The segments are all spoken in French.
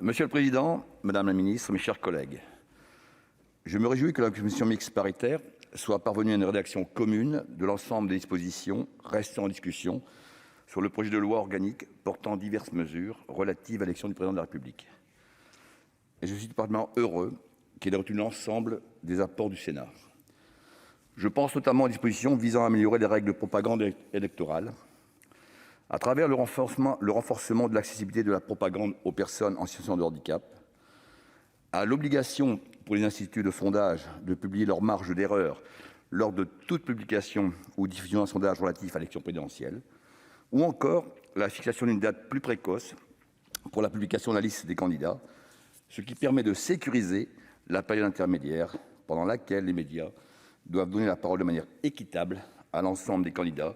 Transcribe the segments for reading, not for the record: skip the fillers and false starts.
Monsieur le président, madame la ministre, mes chers collègues, je me réjouis que la commission mixte paritaire soit parvenue à une rédaction commune de l'ensemble des dispositions restant en discussion sur le projet de loi organique portant diverses mesures relatives à l'élection du Président de la République. Et je suis particulièrement heureux qu'elle ait retenu l'ensemble des apports du Sénat. Je pense notamment aux dispositions visant à améliorer les règles de propagande électorale, à travers le renforcement de l'accessibilité de la propagande aux personnes en situation de handicap, à l'obligation pour les instituts de sondage de publier leur marge d'erreur lors de toute publication ou diffusion d'un sondage relatif à l'élection présidentielle, ou encore la fixation d'une date plus précoce pour la publication de la liste des candidats, ce qui permet de sécuriser la période intermédiaire pendant laquelle les médias doivent donner la parole de manière équitable à l'ensemble des candidats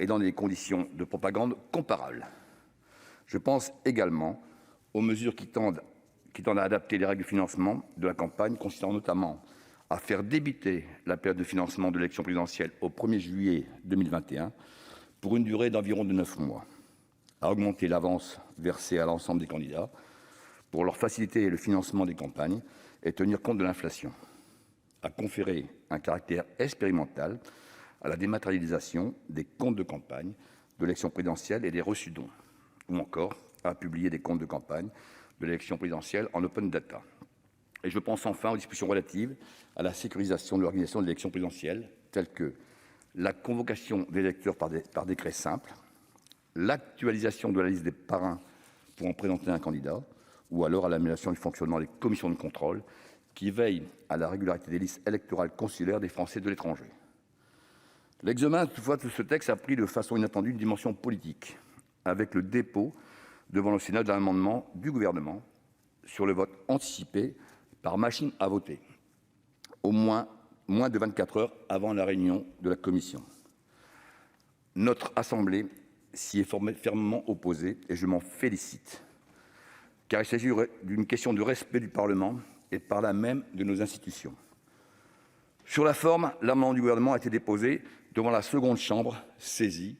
et dans des conditions de propagande comparables. Je pense également aux mesures qui tendent à adapter les règles de financement de la campagne, consistant notamment à faire débuter la période de financement de l'élection présidentielle au 1er juillet 2021 pour une durée d'environ 9 mois, à augmenter l'avance versée à l'ensemble des candidats pour leur faciliter le financement des campagnes et tenir compte de l'inflation, à conférer un caractère expérimental à la dématérialisation des comptes de campagne de l'élection présidentielle et des reçus-dons, ou encore à publier des comptes de campagne de l'élection présidentielle en open data. Et je pense enfin aux dispositions relatives à la sécurisation de l'organisation de l'élection présidentielle, telles que la convocation des électeurs par décret simple, l'actualisation de la liste des parrains pour en présenter un candidat, ou alors à l'amélioration du fonctionnement des commissions de contrôle qui veillent à la régularité des listes électorales consulaires des Français de l'étranger. L'examen toutefois de ce texte a pris de façon inattendue une dimension politique, avec le dépôt devant le Sénat d'un amendement du Gouvernement sur le vote anticipé par machine à voter, moins de 24 heures avant la réunion de la commission. Notre assemblée s'y est fermement opposée et je m'en félicite, car il s'agit d'une question de respect du Parlement et par là même de nos institutions. Sur la forme, l'amendement du Gouvernement a été déposé devant la seconde chambre saisie,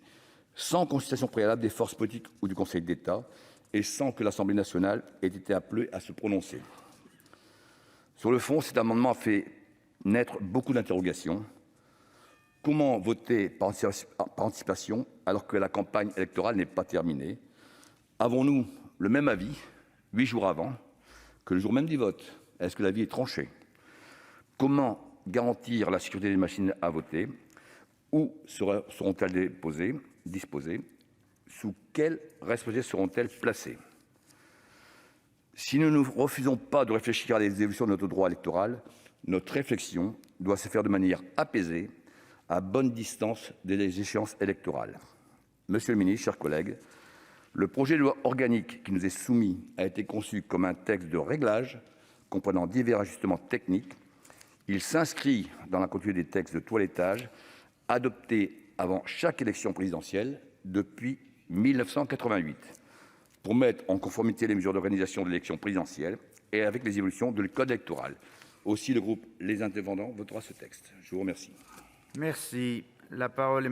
sans consultation préalable des forces politiques ou du Conseil d'État, et sans que l'Assemblée nationale ait été appelée à se prononcer. Sur le fond, cet amendement a fait naître beaucoup d'interrogations. Comment voter par anticipation alors que la campagne électorale n'est pas terminée? Avons-nous le même avis 8 jours avant que le jour même du vote? Est-ce que l'avis est tranché? Comment garantir la sécurité des machines à voter? Où seront-elles disposées? Sous quelle responsabilité seront-elles placées? Si nous ne refusons pas de réfléchir à des évolutions de notre droit électoral, notre réflexion doit se faire de manière apaisée, à bonne distance des échéances électorales. Monsieur le ministre, chers collègues, le projet de loi organique qui nous est soumis a été conçu comme un texte de réglage comprenant divers ajustements techniques. Il s'inscrit dans la continuité des textes de toilettage adoptés avant chaque élection présidentielle depuis 1988 pour mettre en conformité les mesures d'organisation de l'élection présidentielle et avec les évolutions du code électoral. Aussi, le groupe Les Indépendants votera ce texte. Je vous remercie. Merci. La parole est